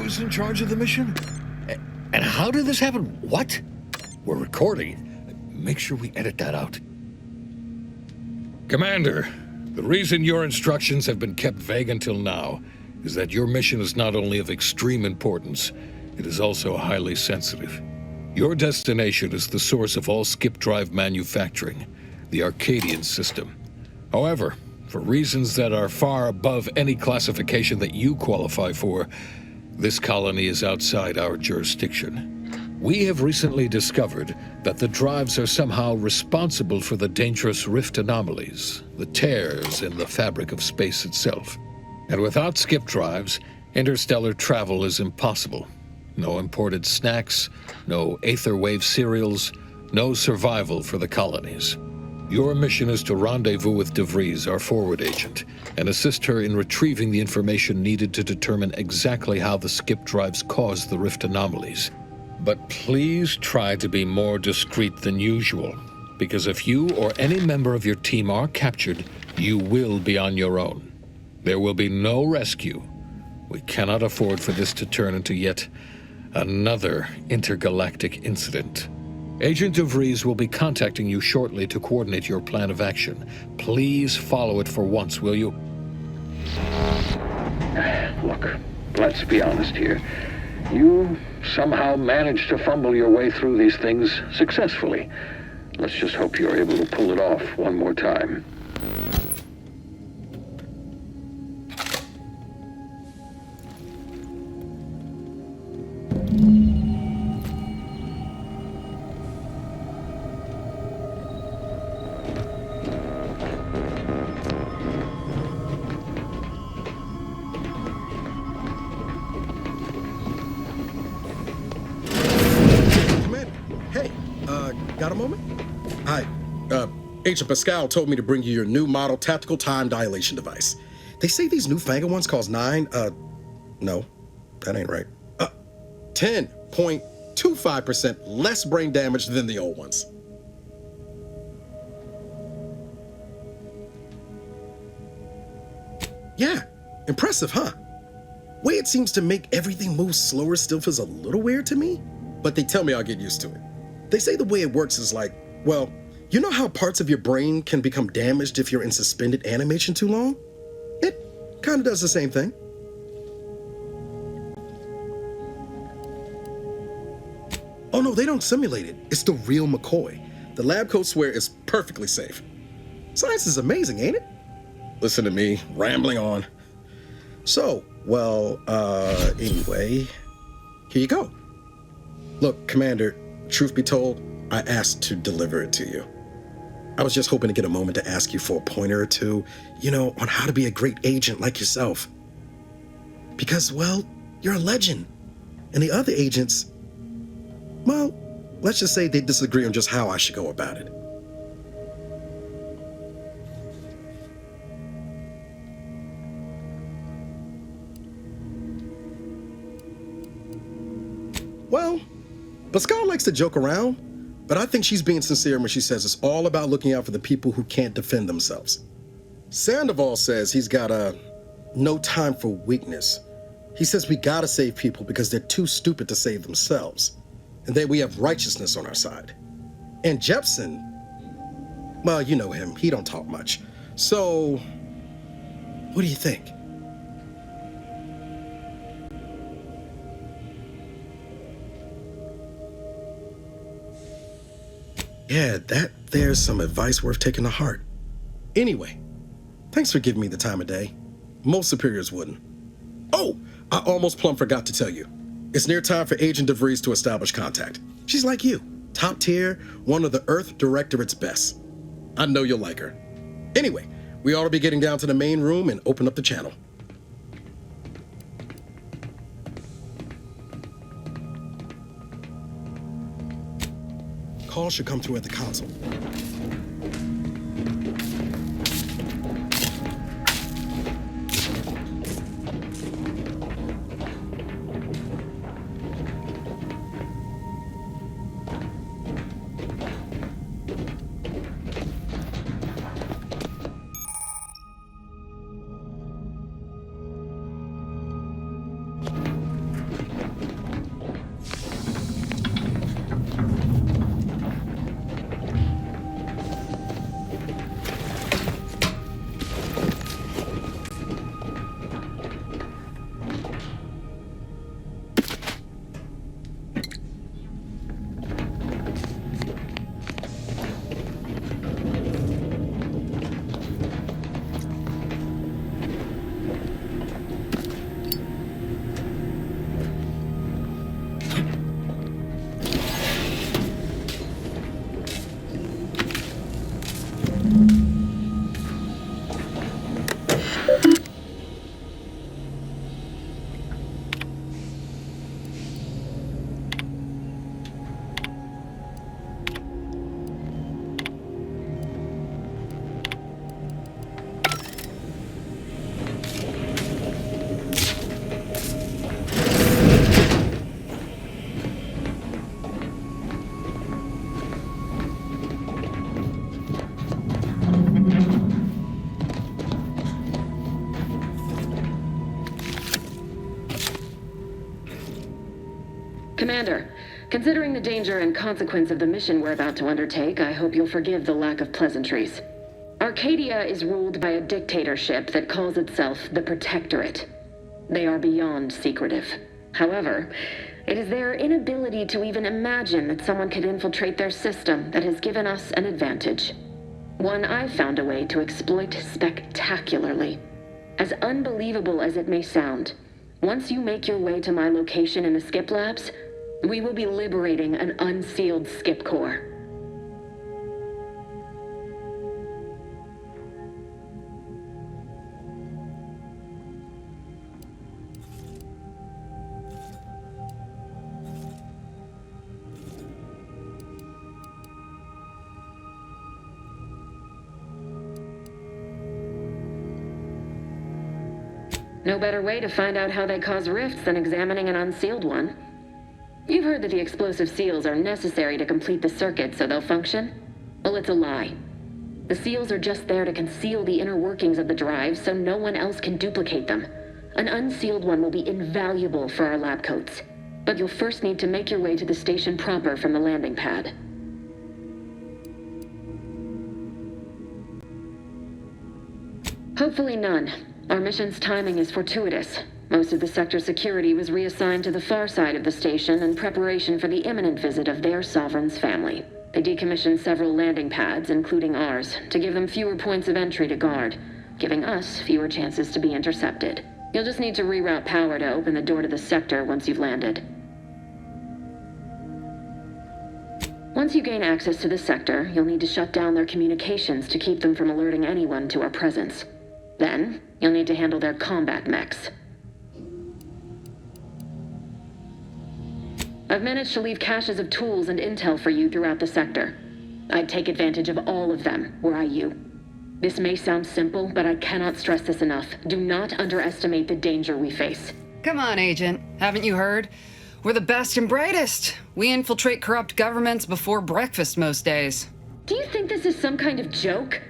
was in charge of the mission? And how did this happen? What? We're recording. Make sure we edit that out. Commander, the reason your instructions have been kept vague until now is that your mission is not only of extreme importance, it is also highly sensitive. Your destination is the source of all skip drive manufacturing, the Arcadian system. However, for reasons that are far above any classification that you qualify for, this colony is outside our jurisdiction. We have recently discovered that the drives are somehow responsible for the dangerous rift anomalies, the tears in the fabric of space itself. And without skip drives, interstellar travel is impossible. No imported snacks, no aether wave cereals, no survival for the colonies. Your mission is to rendezvous with DeVries, our forward agent, and assist her in retrieving the information needed to determine exactly how the skip drives caused the rift anomalies. But please try to be more discreet than usual, because if you or any member of your team are captured, you will be on your own. There will be no rescue. We cannot afford for this to turn into yet another intergalactic incident. Agent DeVries will be contacting you shortly to coordinate your plan of action. Please follow it for once, will you? Look, let's be honest here. You somehow managed to fumble your way through these things successfully. Let's just hope you're able to pull it off one more time. Got a moment? Hi. Agent Pascal told me to bring you your new model tactical time dilation device. They say these newfangled ones cause no, that ain't right. 10.25% less brain damage than the old ones. Yeah, impressive, huh? Way it seems to make everything move slower still feels a little weird to me, but they tell me I'll get used to it. They say the way it works is like, well, you know how parts of your brain can become damaged if you're in suspended animation too long? It kind of does the same thing. Oh no, they don't simulate it. It's the real McCoy. The lab coats swear it's perfectly safe. Science is amazing, ain't it? Listen to me, rambling on. So, well, anyway, here you go. Look, Commander, truth be told, I asked to deliver it to you. I was just hoping to get a moment to ask you for a pointer or two, on how to be a great agent like yourself. Because, well, you're a legend. And the other agents, well, let's just say they disagree on just how I should go about it. Well, Pascal likes to joke around, but I think she's being sincere when she says it's all about looking out for the people who can't defend themselves. Sandoval says he's got no time for weakness. He says we gotta save people because they're too stupid to save themselves, and that we have righteousness on our side. And Jepson, well, you know him, he don't talk much. So, what do you think? Yeah, there's some advice worth taking to heart. Anyway, thanks for giving me the time of day. Most superiors wouldn't. Oh, I almost plumb forgot to tell you. It's near time for Agent DeVries to establish contact. She's like you, top tier, one of the Earth Directorate's best. I know you'll like her. Anyway, we ought to be getting down to the main room and open up the channel. Call should come through at the console. Commander, considering the danger and consequence of the mission we're about to undertake, I hope you'll forgive the lack of pleasantries. Arcadia is ruled by a dictatorship that calls itself the Protectorate. They are beyond secretive. However, it is their inability to even imagine that someone could infiltrate their system that has given us an advantage. One I've found a way to exploit spectacularly. As unbelievable as it may sound, once you make your way to my location in the skip labs, we will be liberating an unsealed skip core. No better way to find out how they cause rifts than examining an unsealed one. You've heard that the explosive seals are necessary to complete the circuit so they'll function? Well, it's a lie. The seals are just there to conceal the inner workings of the drives so no one else can duplicate them. An unsealed one will be invaluable for our lab coats. But you'll first need to make your way to the station proper from the landing pad. Hopefully none. Our mission's timing is fortuitous. Most of the sector security was reassigned to the far side of the station in preparation for the imminent visit of their sovereign's family. They decommissioned several landing pads, including ours, to give them fewer points of entry to guard, giving us fewer chances to be intercepted. You'll just need to reroute power to open the door to the sector once you've landed. Once you gain access to the sector, you'll need to shut down their communications to keep them from alerting anyone to our presence. Then, you'll need to handle their combat mechs. I've managed to leave caches of tools and intel for you throughout the sector. I'd take advantage of all of them, were I you. This may sound simple, but I cannot stress this enough. Do not underestimate the danger we face. Come on, Agent. Haven't you heard? We're the best and brightest. We infiltrate corrupt governments before breakfast most days. Do you think this is some kind of joke?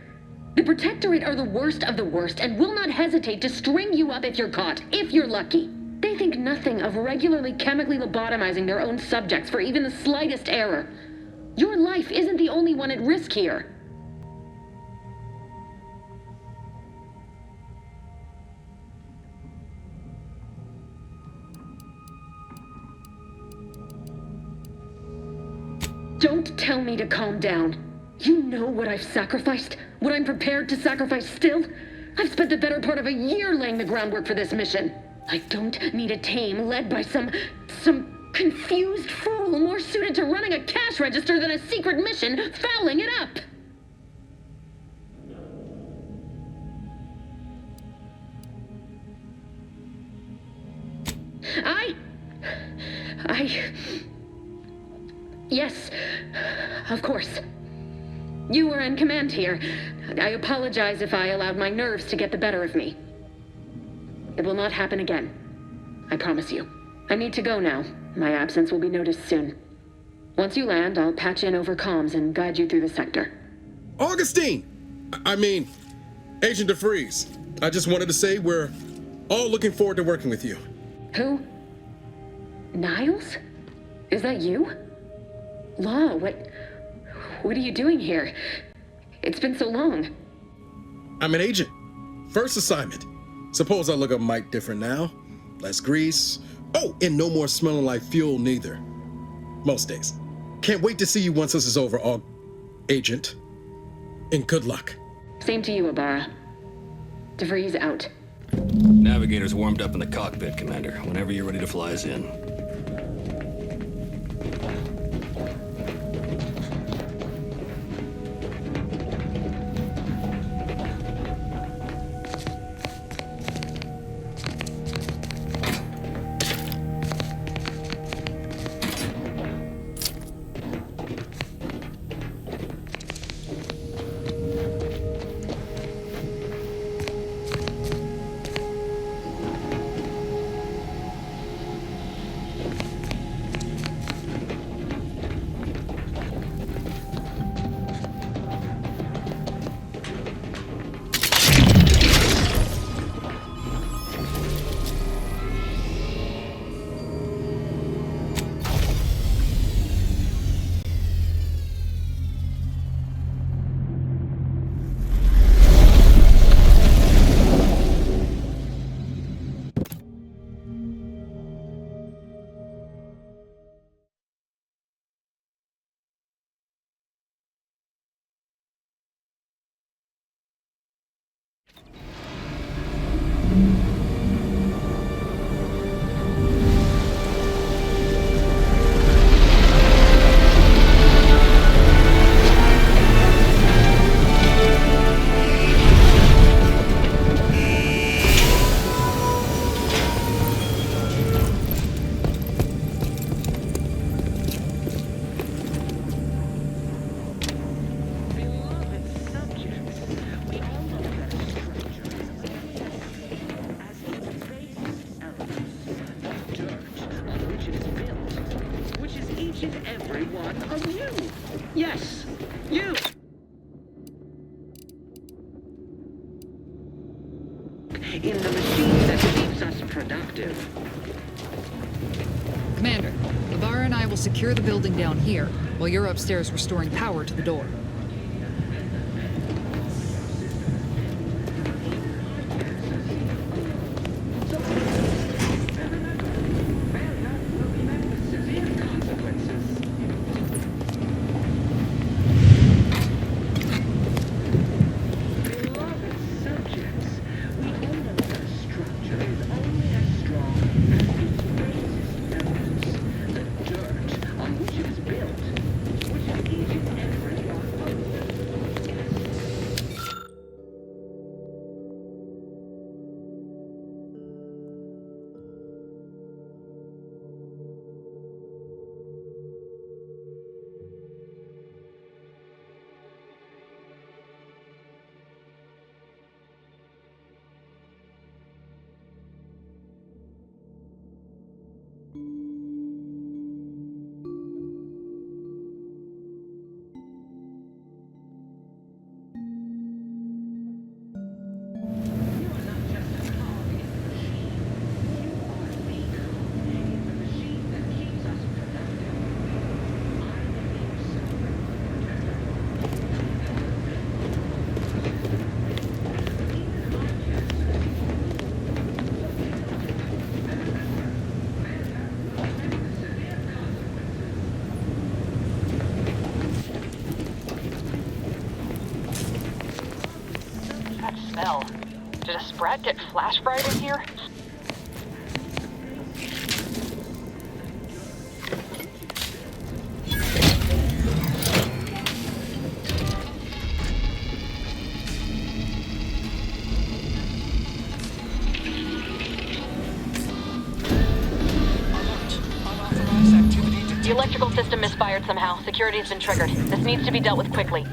The Protectorate are the worst of the worst and will not hesitate to string you up if you're caught, if you're lucky. They think nothing of regularly chemically lobotomizing their own subjects for even the slightest error. Your life isn't the only one at risk here. Don't tell me to calm down. You know what I've sacrificed? What I'm prepared to sacrifice still? I've spent the better part of a year laying the groundwork for this mission. I don't need a team led by some confused fool more suited to running a cash register than a secret mission fouling it up. Yes, of course. You were in command here. I apologize if I allowed my nerves to get the better of me. It will not happen again. I promise you. I need to go now. My absence will be noticed soon. Once you land, I'll patch in over comms and guide you through the sector. Augustine! Agent DeFreeze. I just wanted to say we're all looking forward to working with you. Who? Niles? Is that you? Law, what are you doing here? It's been so long. I'm an agent. First assignment. Suppose I look a mite different now. Less grease. Oh, and no more smelling like fuel neither. Most days. Can't wait to see you once this is over, Agent. And good luck. Same to you, Ibarra. DeFreeze out. Navigator's warmed up in the cockpit, Commander. Whenever you're ready to fly us in. one of you. Yes, you. In the machine that keeps us productive. Commander, Lavar and I will secure the building down here, while you're upstairs restoring power to the door. Smell. Did a sprat get flash fried in here? The electrical system misfired somehow. Security has been triggered. This needs to be dealt with quickly.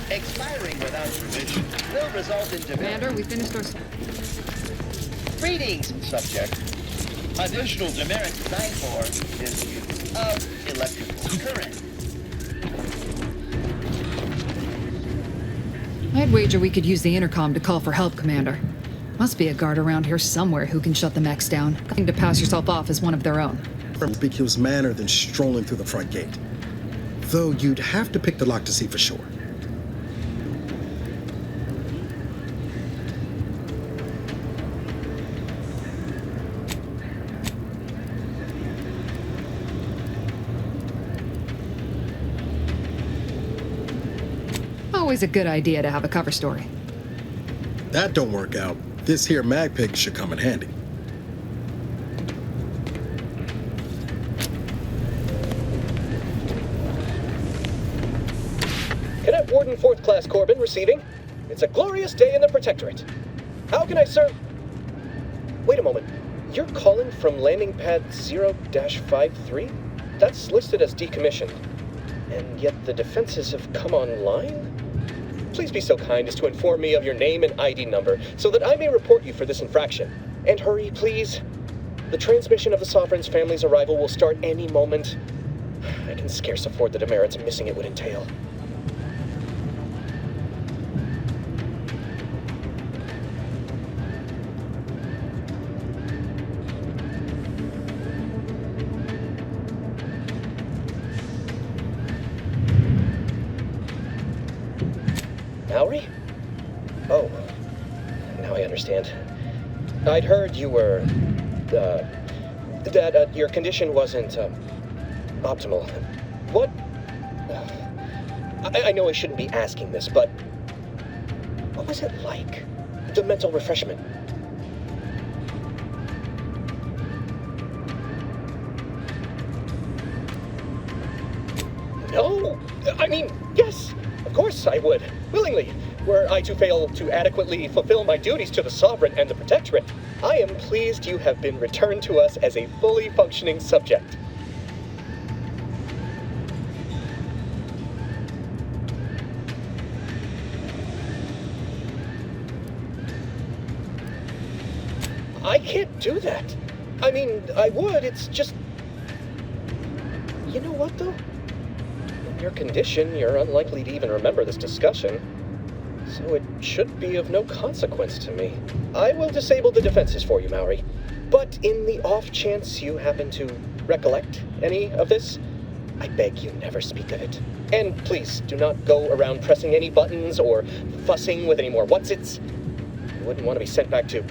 Expiring without permission will result in Commander, we finished our... Greetings, subject. Additional demerit designed for is use of electrical current. I'd wager we could use the intercom to call for help, Commander. Must be a guard around here somewhere who can shut the mechs down. Going to pass yourself off as one of their own. Conspicuous manner than strolling through the front gate. Though you'd have to pick the lock to see for sure. Always a good idea to have a cover story. That don't work out. This here mag pig should come in handy. Cadet Warden 4th Class Corbin receiving. It's a glorious day in the Protectorate. How can I serve? Wait a moment. You're calling from landing pad 0-53? That's listed as decommissioned. And yet the defenses have come online? Please be so kind as to inform me of your name and ID number so that I may report you for this infraction. And hurry, please. The transmission of the Sovereign's family's arrival will start any moment. I can scarce afford the demerits missing it would entail. Mallory? Oh, now I understand. I'd heard you were, that your condition wasn't, optimal. What? I know I shouldn't be asking this, but what was it like? The mental refreshment? No! I mean, yes! Of course I would, willingly, were I to fail to adequately fulfill my duties to the Sovereign and the Protectorate. I am pleased you have been returned to us as a fully functioning subject. I can't do that. I mean, I would, it's just... You know what, though? In your condition, you're unlikely to even remember this discussion, so it should be of no consequence to me. I will disable the defenses for you, Maori. But in the off chance you happen to recollect any of this, I beg you never speak of it. And please, do not go around pressing any buttons or fussing with any more whatsits. You wouldn't want to be sent back to...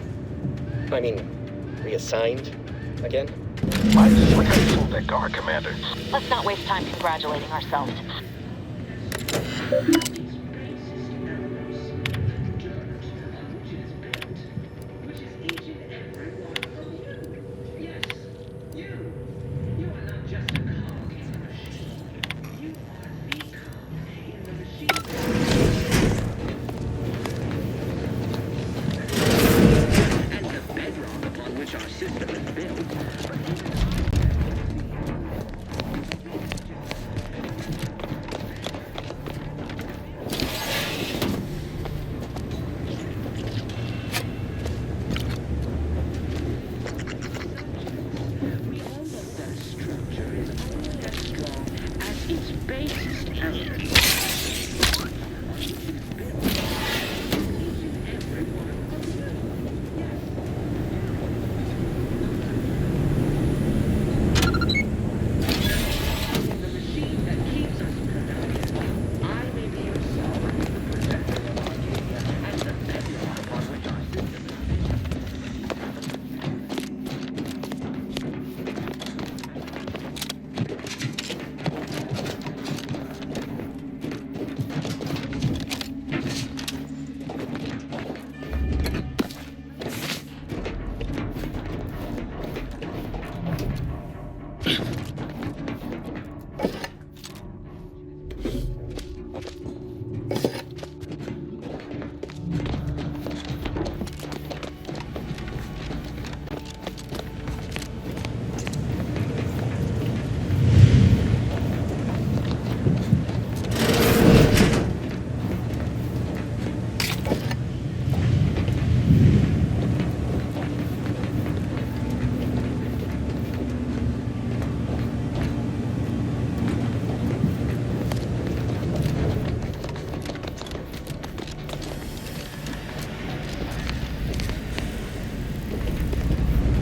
reassigned again? I just like I pulled that guard, Commander. Let's not waste time congratulating ourselves.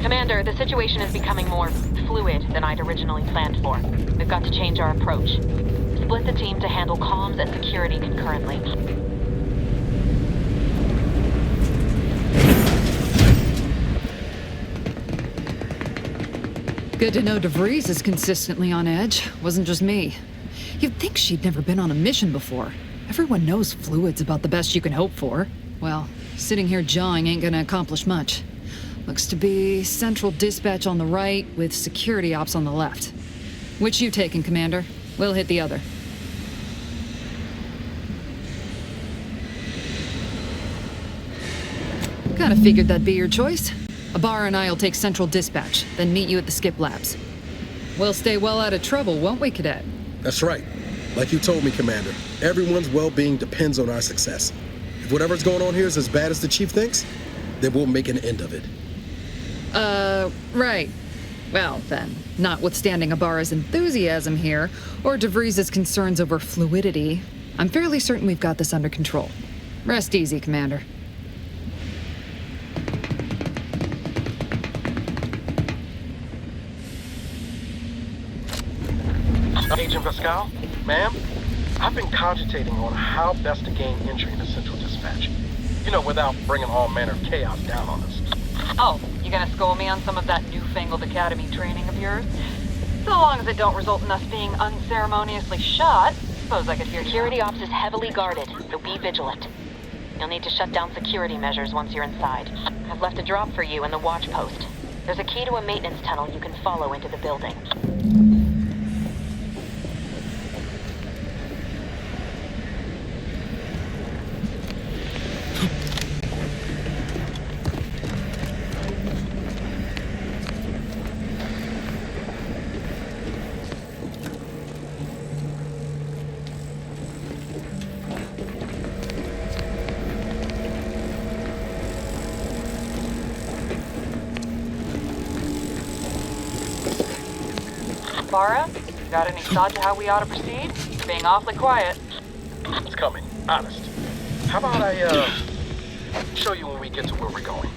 Commander, the situation is becoming more fluid than I'd originally planned for. We've got to change our approach. Split the team to handle comms and security concurrently. Good to know DeVries is consistently on edge. Wasn't just me. You'd think she'd never been on a mission before. Everyone knows fluid's about the best you can hope for. Well, sitting here jawing ain't gonna accomplish much. Looks to be central dispatch on the right with security ops on the left. Which you taking, Commander? We'll hit the other. Kinda figured that'd be your choice. Ibarra and I'll take central dispatch, then meet you at the skip labs. We'll stay well out of trouble, won't we, Cadet? That's right. Like you told me, Commander, everyone's well-being depends on our success. If whatever's going on here is as bad as the Chief thinks, then we'll make an end of it. Right. Well, then, notwithstanding Ibarra's enthusiasm here, or DeVries' concerns over fluidity, I'm fairly certain we've got this under control. Rest easy, Commander. Agent Pascal, ma'am, I've been cogitating on how best to gain entry into Central Dispatch. You know, without bringing all manner of chaos down on us. Oh, you gonna school me on some of that newfangled academy training of yours? So long as it don't result in us being unceremoniously shot, suppose I could hear you. Security ops is heavily guarded, so be vigilant. You'll need to shut down security measures once you're inside. I've left a drop for you in the watch post. There's a key to a maintenance tunnel you can follow into the building. Bara? Got any thought to how we ought to proceed? You're being awfully quiet. It's coming, honest. How about I, show you when we get to where we're going?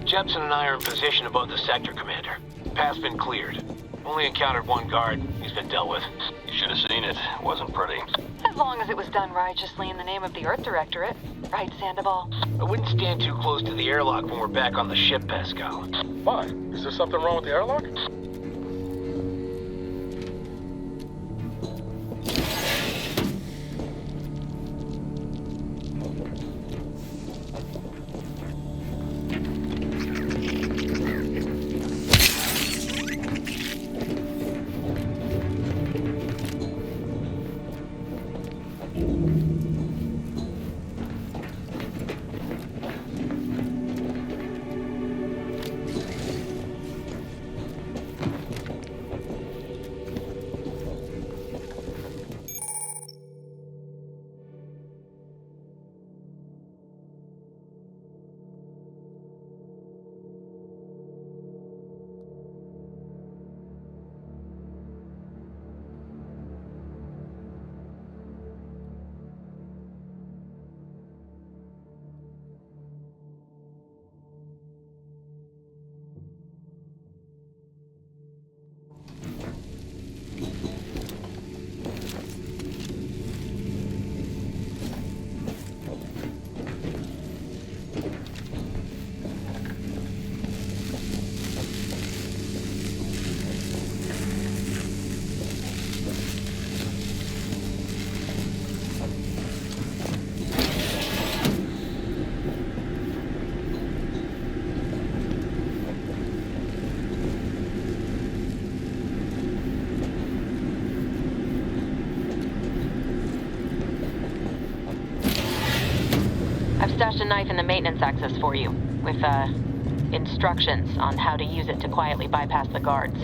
Jepson and I are in position above the sector, Commander. Path's been cleared. Only encountered one guard. He's been dealt with. You should have seen it. Wasn't pretty. As long as it was done righteously in the name of the Earth Directorate. Right, Sandoval? I wouldn't stand too close to the airlock when we're back on the ship, Pascal. Why? Is there something wrong with the airlock? I've stashed a knife in the maintenance access for you, with, instructions on how to use it to quietly bypass the guards.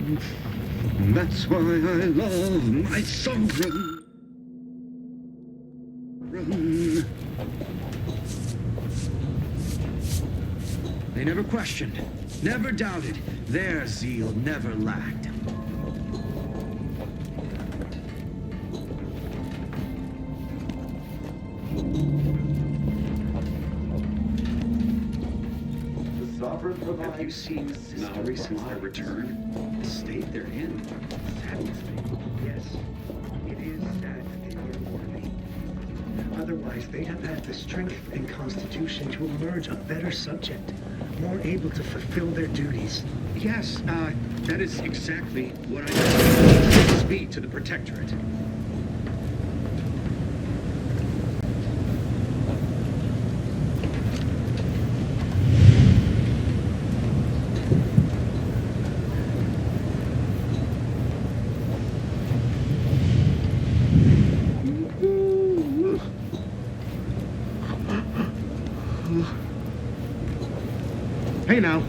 That's why I love my sovereign. They never questioned, never doubted. Their zeal never lacked. Have you seen Maori since their return? The state they're in. Saddens me. Yes, it is sad that they were worthy. Otherwise, they'd have had the strength and constitution to emerge a better subject, more able to fulfill their duties. Yes, that is exactly what I speak to the Protectorate. Hey now.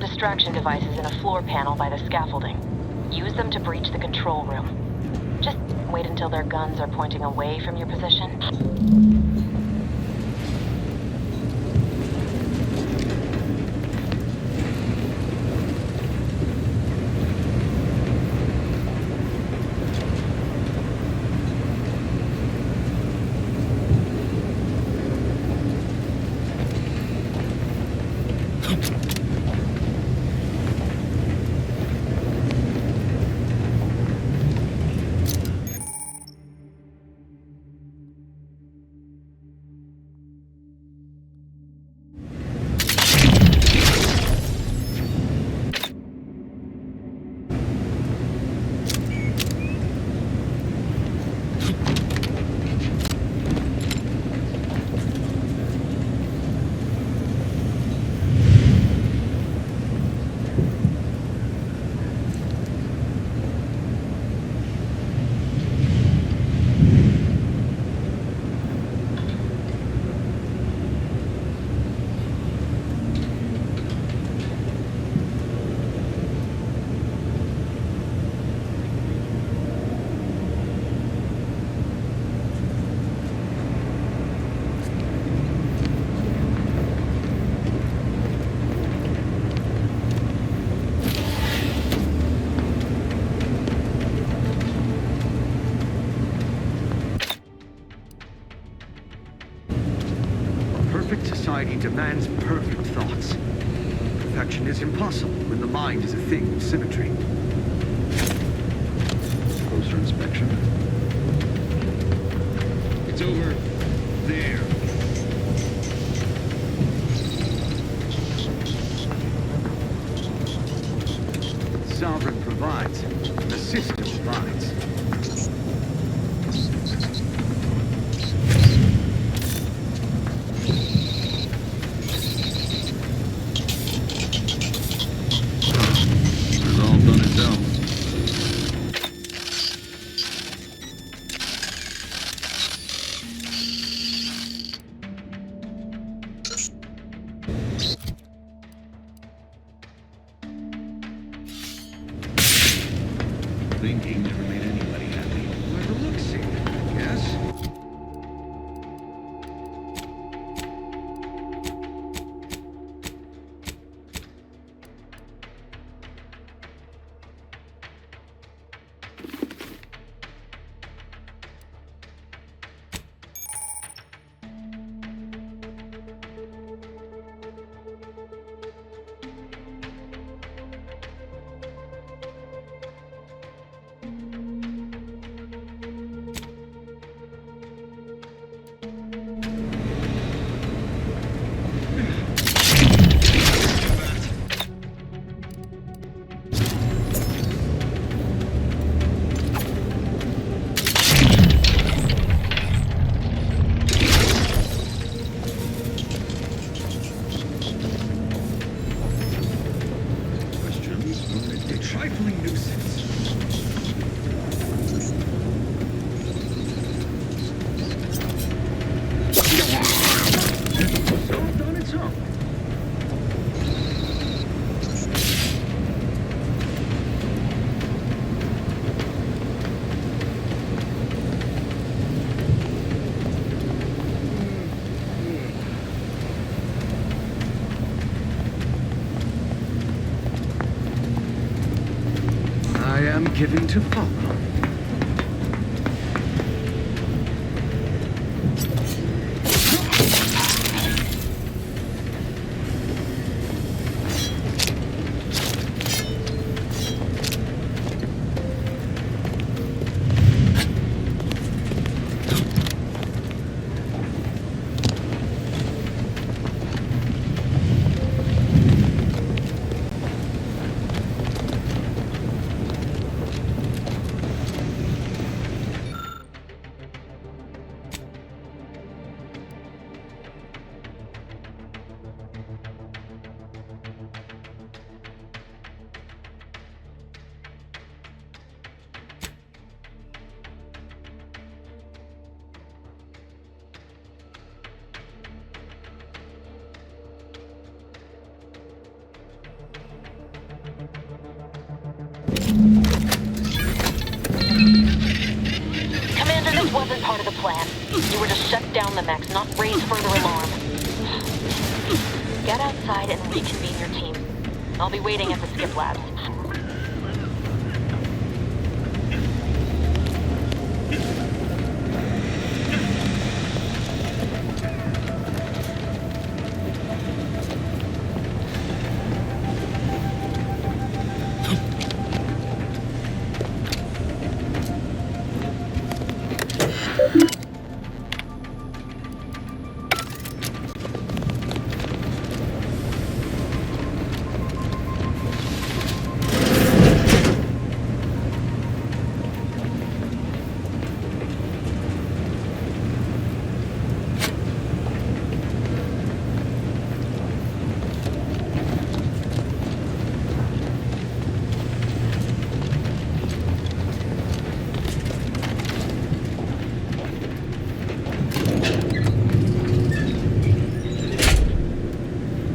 Distraction devices in a floor panel by the scaffolding. Use them to breach the control room. Just wait until their guns are pointing away from your position. perfect society demands perfect thoughts. Perfection is impossible when the mind is a thing of symmetry. Closer inspection. It's over there. Sovereign provides. The system provides. Resolved on its own. Thinking never made anybody happy. Whoever looks see, yes? A trifling nuisance. Solved on its own. I am given to follow. Commander, this wasn't part of the plan. You were to shut down the mechs, not raise further alarm. Get outside and reconvene your team. I'll be waiting at the skip labs.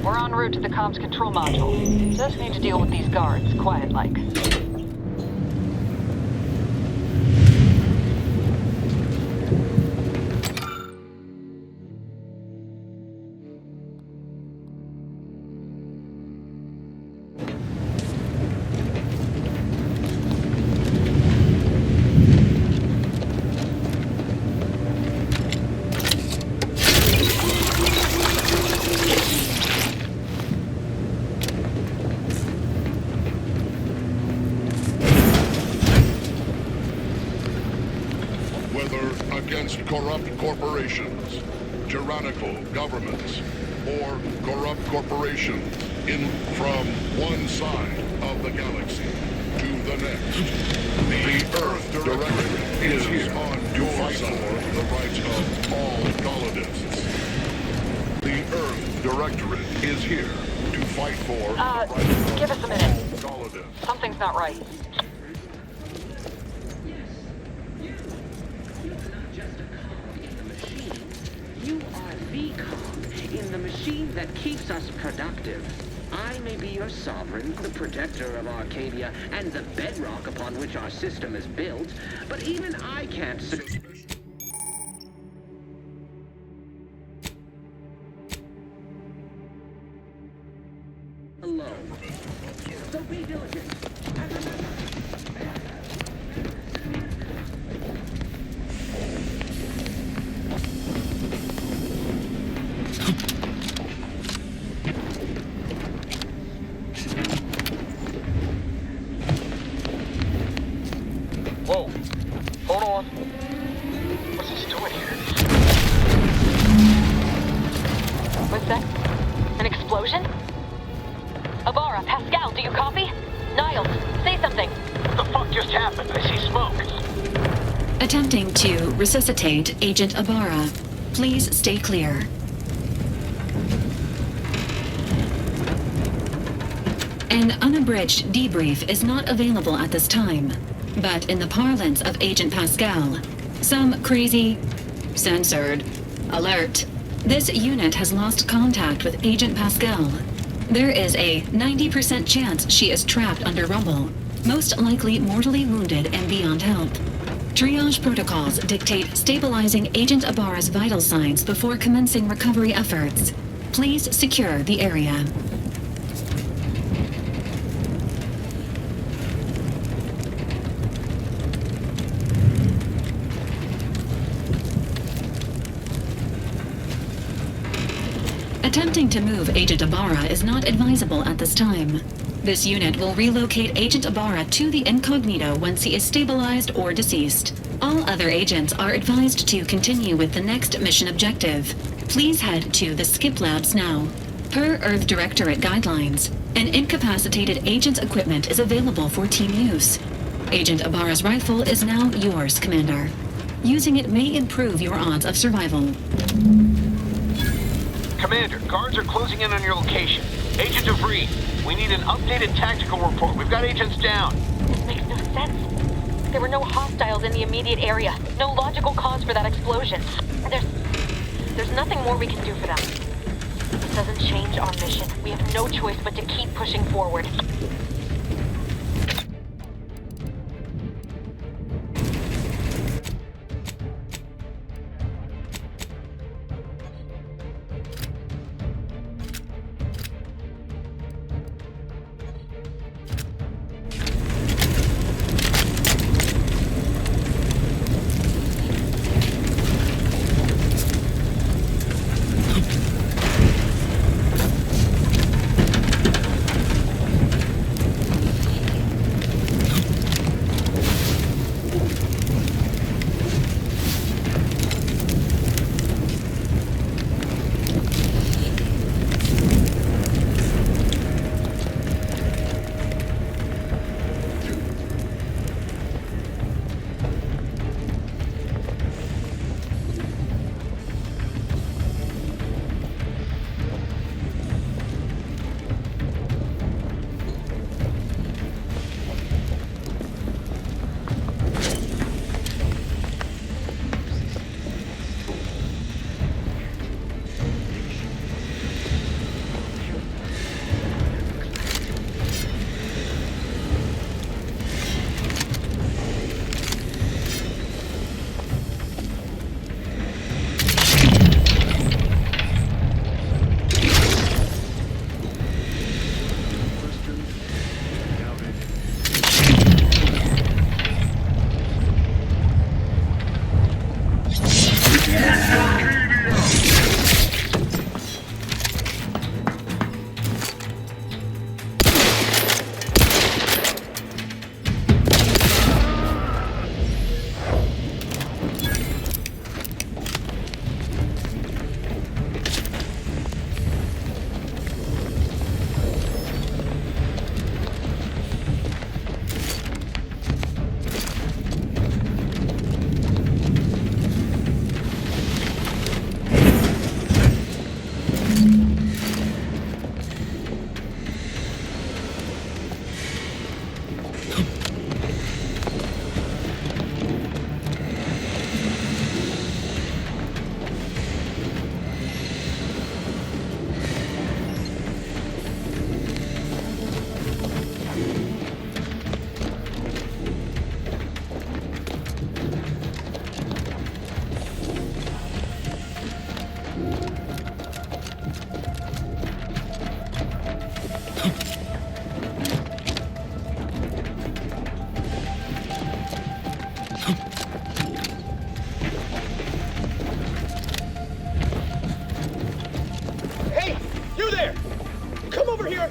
We're en route to the comms control module. Just need to deal with these guards, quiet-like. corrupt corporations, tyrannical governments, or corrupt corporations from one side of the galaxy to the next. The Earth Directorate is on your side for the rights of all colonists. The Earth Directorate is here to fight for the rights of give us a minute. all colonists. Something's not right. You are the cog in the machine that keeps us productive. I may be your sovereign, the protector of Arcadia, and the bedrock upon which our system is built, but even I can't alone. So be diligent. Whoa. Hold on. What's he doing here? What's that? An explosion? Avara, Pascal, do you copy? Niles, say something. What the fuck just happened? I see smoke. Attempting to resuscitate Agent Ibarra. Please stay clear. An unabridged debrief is not available at this time, but in the parlance of Agent Pascal, some crazy, censored, alert. This unit has lost contact with Agent Pascal. There is a 90% chance she is trapped under rubble, most likely mortally wounded and beyond help. Triage protocols dictate stabilizing Agent Ibarra's vital signs before commencing recovery efforts. Please secure the area. Attempting to move Agent Ibarra is not advisable at this time. This unit will relocate Agent Ibarra to the incognito once he is stabilized or deceased. All other agents are advised to continue with the next mission objective. Please head to the Skip Labs now. Per Earth Directorate guidelines, an incapacitated agent's equipment is available for team use. Agent Ibarra's rifle is now yours, Commander. Using it may improve your odds of survival. Commander, guards are closing in on your location. Agent DeVries, we need an updated tactical report. We've got agents down. This makes no sense. There were no hostiles in the immediate area. No logical cause for that explosion. There's nothing more we can do for them. This doesn't change our mission. We have no choice but to keep pushing forward.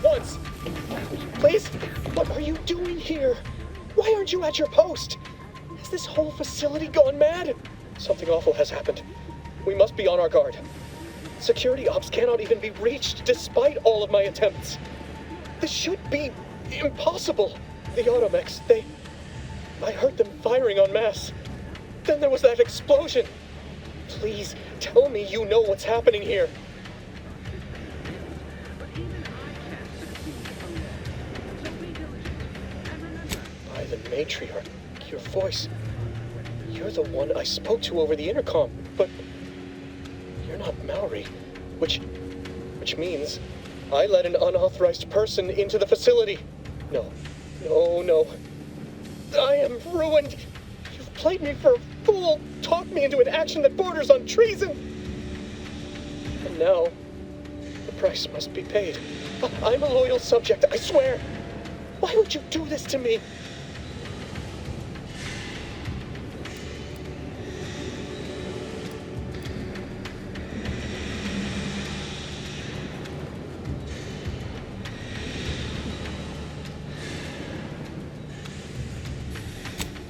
once! Please? What are you doing here? Why aren't you at your post? Has this whole facility gone mad? Something awful has happened. We must be on our guard. Security ops cannot even be reached despite all of my attempts. This should be impossible. The automechs, I heard them firing en masse. Then there was that explosion. Please, tell me you know what's happening here. By the matriarch, your voice. You're the one I spoke to over the intercom, but you're not Maori, which means I let an unauthorized person into the facility. No. I am ruined. You've played me for a fool, talked me into an action that borders on treason. And now, the price must be paid. I'm a loyal subject, I swear. Why would you do this to me?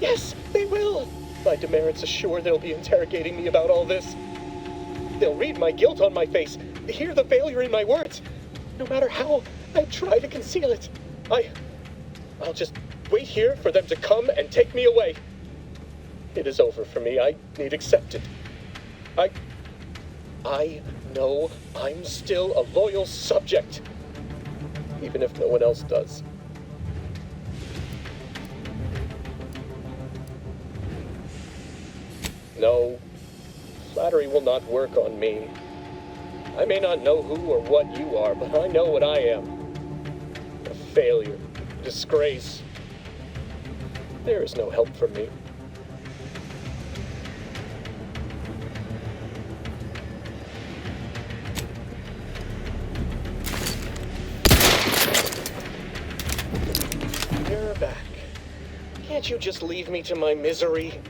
Yes, they will! My demerits assure they'll be interrogating me about all this. They'll read my guilt on my face, hear the failure in my words. No matter how I try to conceal it, I'll just wait here for them to come and take me away. It is over for me. I need accepted. I know I'm still a loyal subject, even if no one else does. No, flattery will not work on me. I may not know who or what you are, but I know what I am. A failure, a disgrace. There is no help for me. You're back. Can't you just leave me to my misery?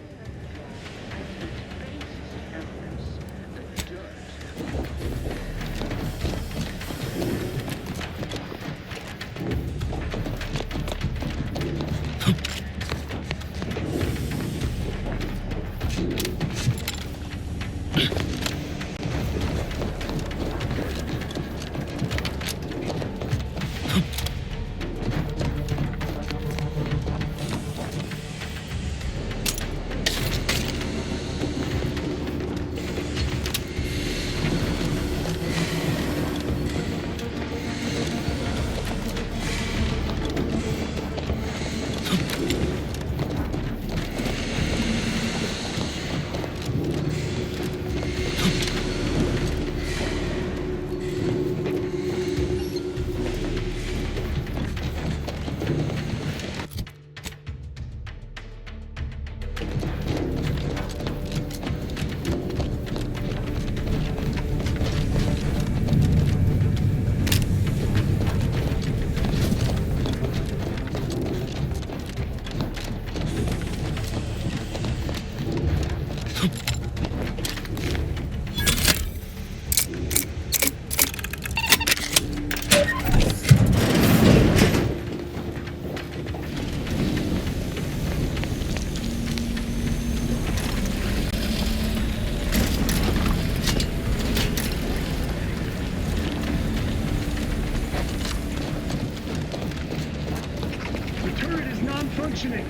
Functioning.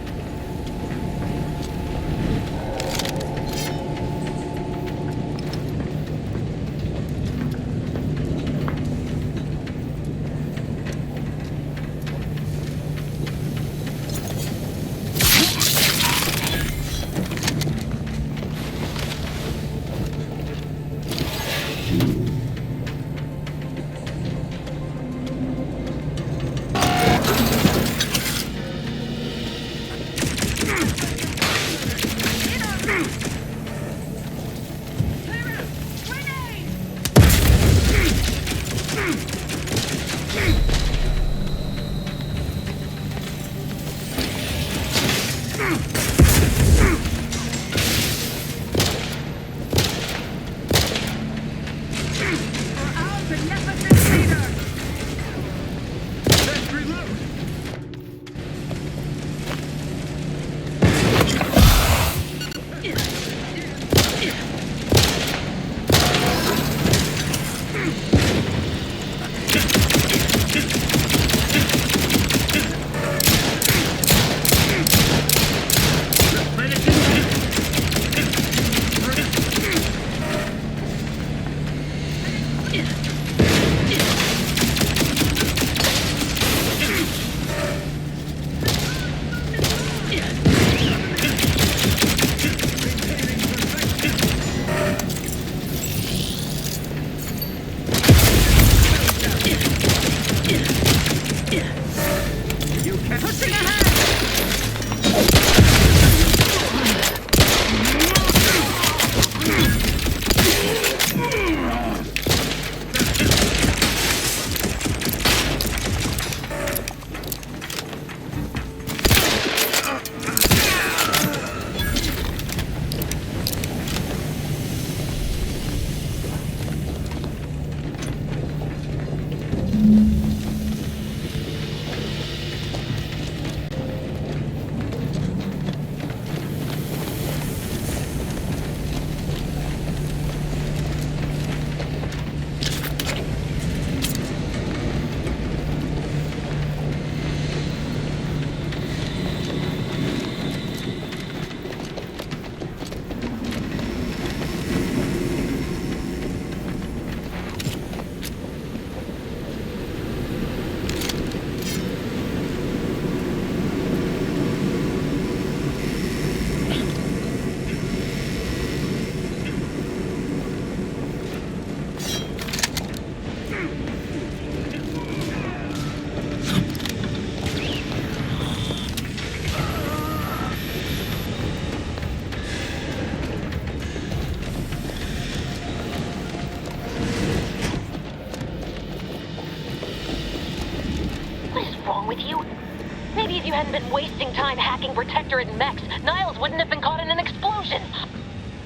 you hadn't been wasting time hacking Protectorate and mechs, Niles wouldn't have been caught in an explosion.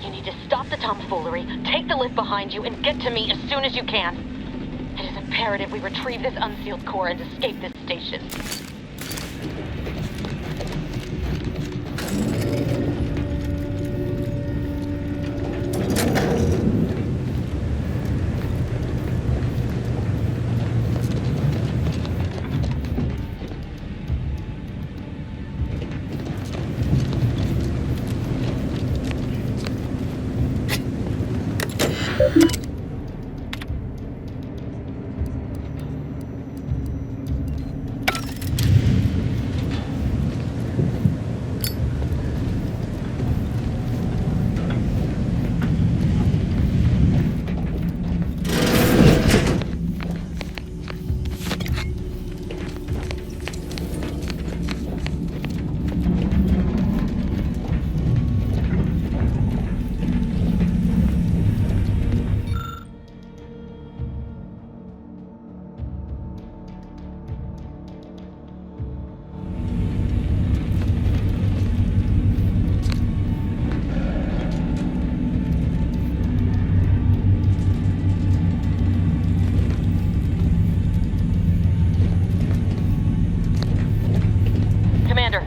You need to stop the tomfoolery, take the lift behind you, and get to me as soon as you can. It is imperative we retrieve this unsealed core and escape this station.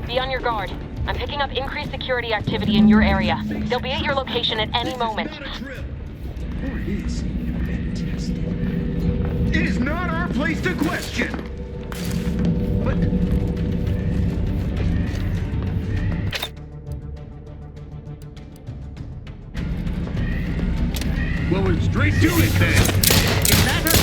Be on your guard. I'm picking up increased security activity in your area. They'll be at your location at any moment. It is not our place to question. But... well, we're straight to it then. Is that her?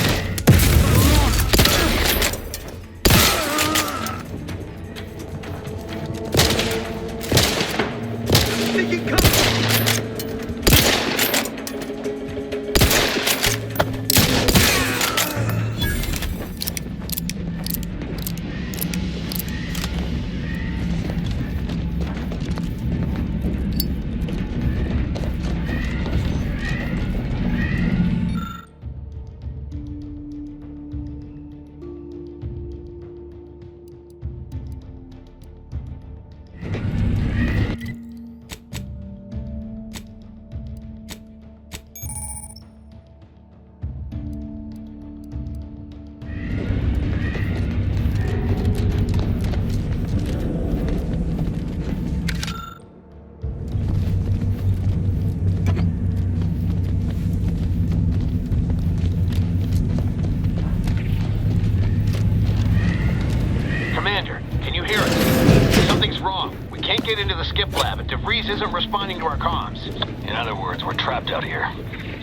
Isn't responding to our comms. In other words, we're trapped out here.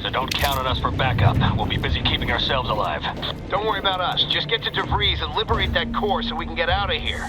So don't count on us for backup. We'll be busy keeping ourselves alive. Don't worry about us. Just get to DeVries and liberate that core so we can get out of here.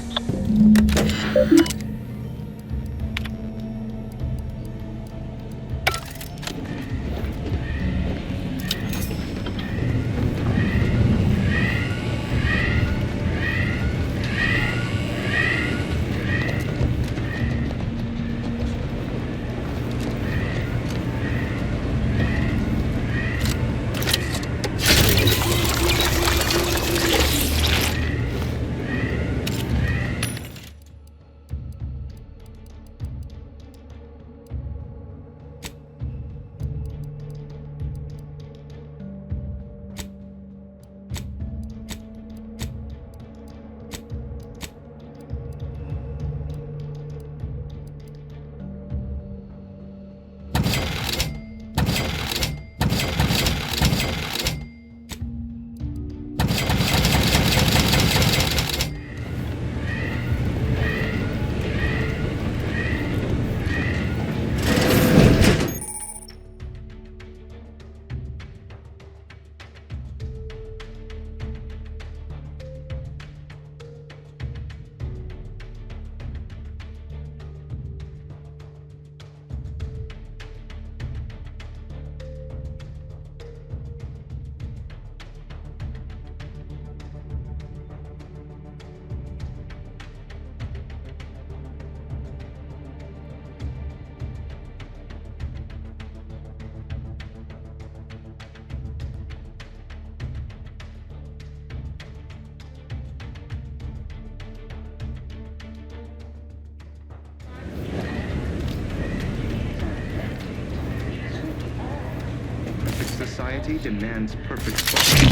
society demands perfect quality.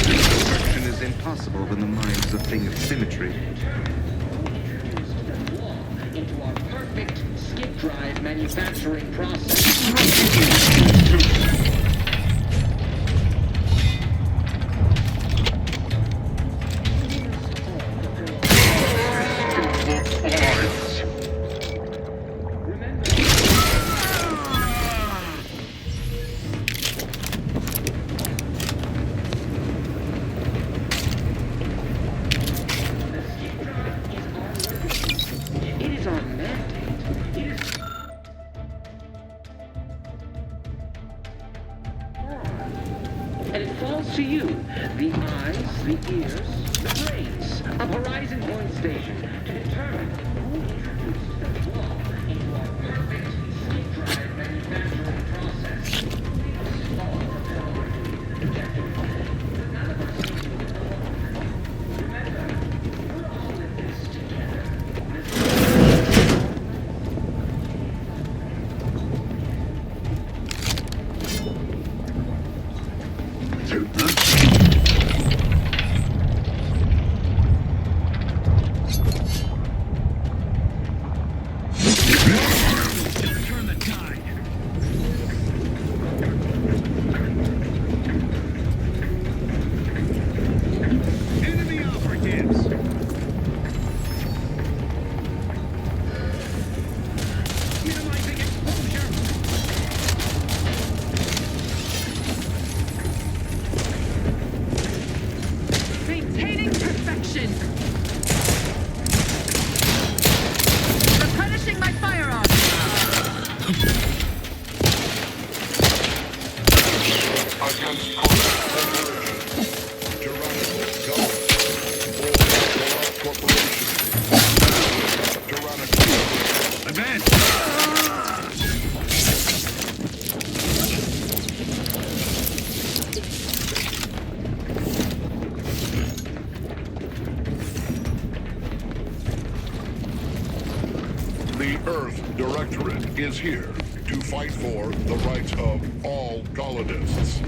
Perfection is impossible in the minds of things of symmetry. Into our perfect skip drive manufacturing process. And it falls to you, the eyes, the ears, the brains of Horizon Point Station to determine who introduced the flaw into our perfect skip drive manufacturing process. All the objective. None of us seem to be alone. Remember, we're all in this together. Maintaining perfection. Replenishing my firearm. Against The Earth Directorate is here to fight for the rights of all colonists.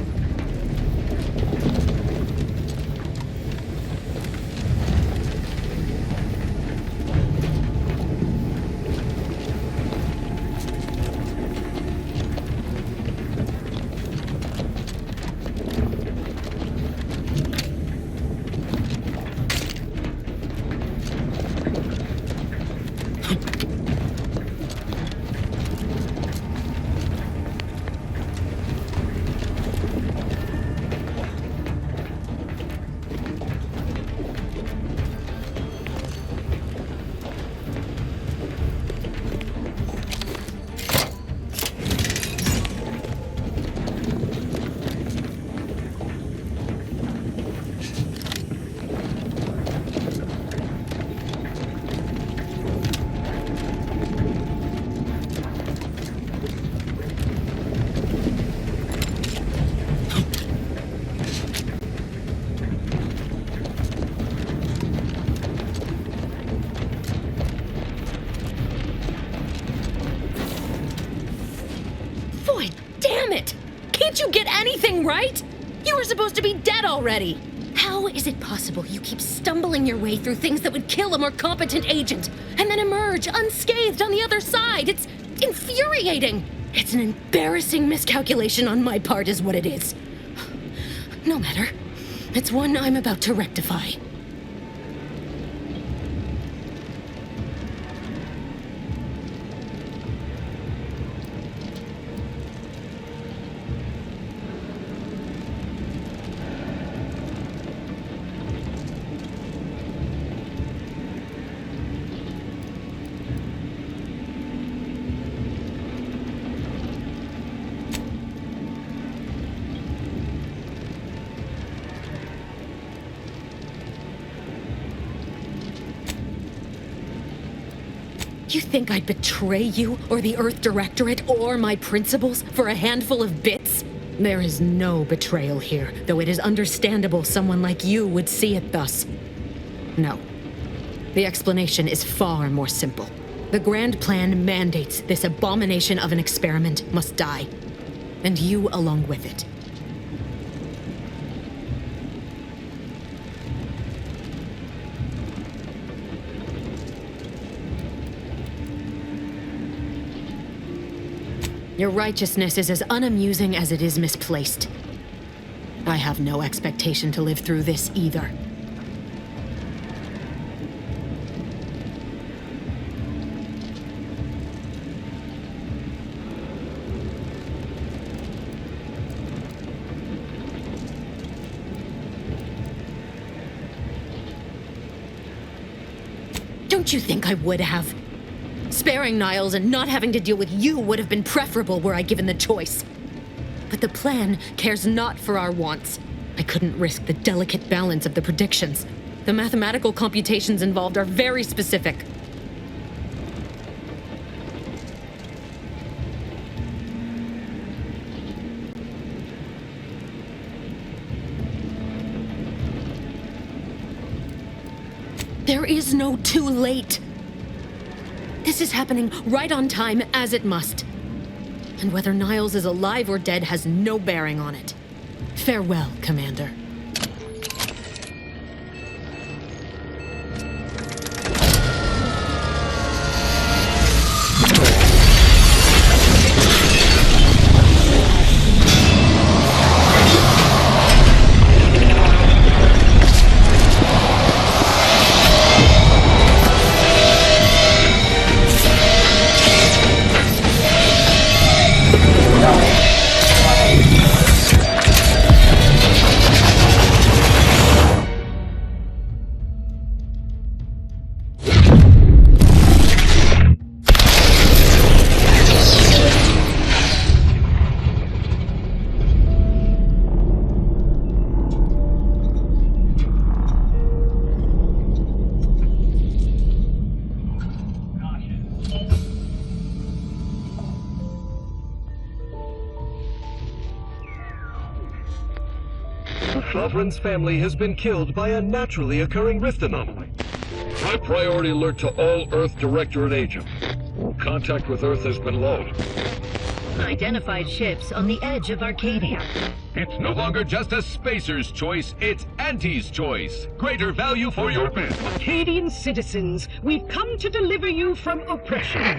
Boy, damn it! Can't you get anything right? You were supposed to be dead already! How is it possible you keep stumbling your way through things that would kill a more competent agent, and then emerge unscathed on the other side? It's infuriating! It's an embarrassing miscalculation on my part is what it is. No matter. It's one I'm about to rectify. You think I'd betray you, or the Earth Directorate, or my principals for a handful of bits? There is no betrayal here, though it is understandable someone like you would see it thus. No. The explanation is far more simple. The grand plan mandates this abomination of an experiment must die. And you along with it. Your righteousness is as unamusing as it is misplaced. I have no expectation to live through this either. Don't you think I would have? Sparing Niles and not having to deal with you would have been preferable were I given the choice. But the plan cares not for our wants. I couldn't risk the delicate balance of the predictions. The mathematical computations involved are very specific. There is no too late. This is happening right on time, as it must. And whether Niles is alive or dead has no bearing on it. Farewell, Commander. Sovereign's family has been killed by a naturally occurring rift anomaly. High priority alert to all Earth Directorate agents. Contact with Earth has been low. Identified ships on the edge of Arcadia. It's no longer just a spacer's choice, it's Auntie's choice. Greater value for your bid. Arcadian citizens, we've come to deliver you from oppression.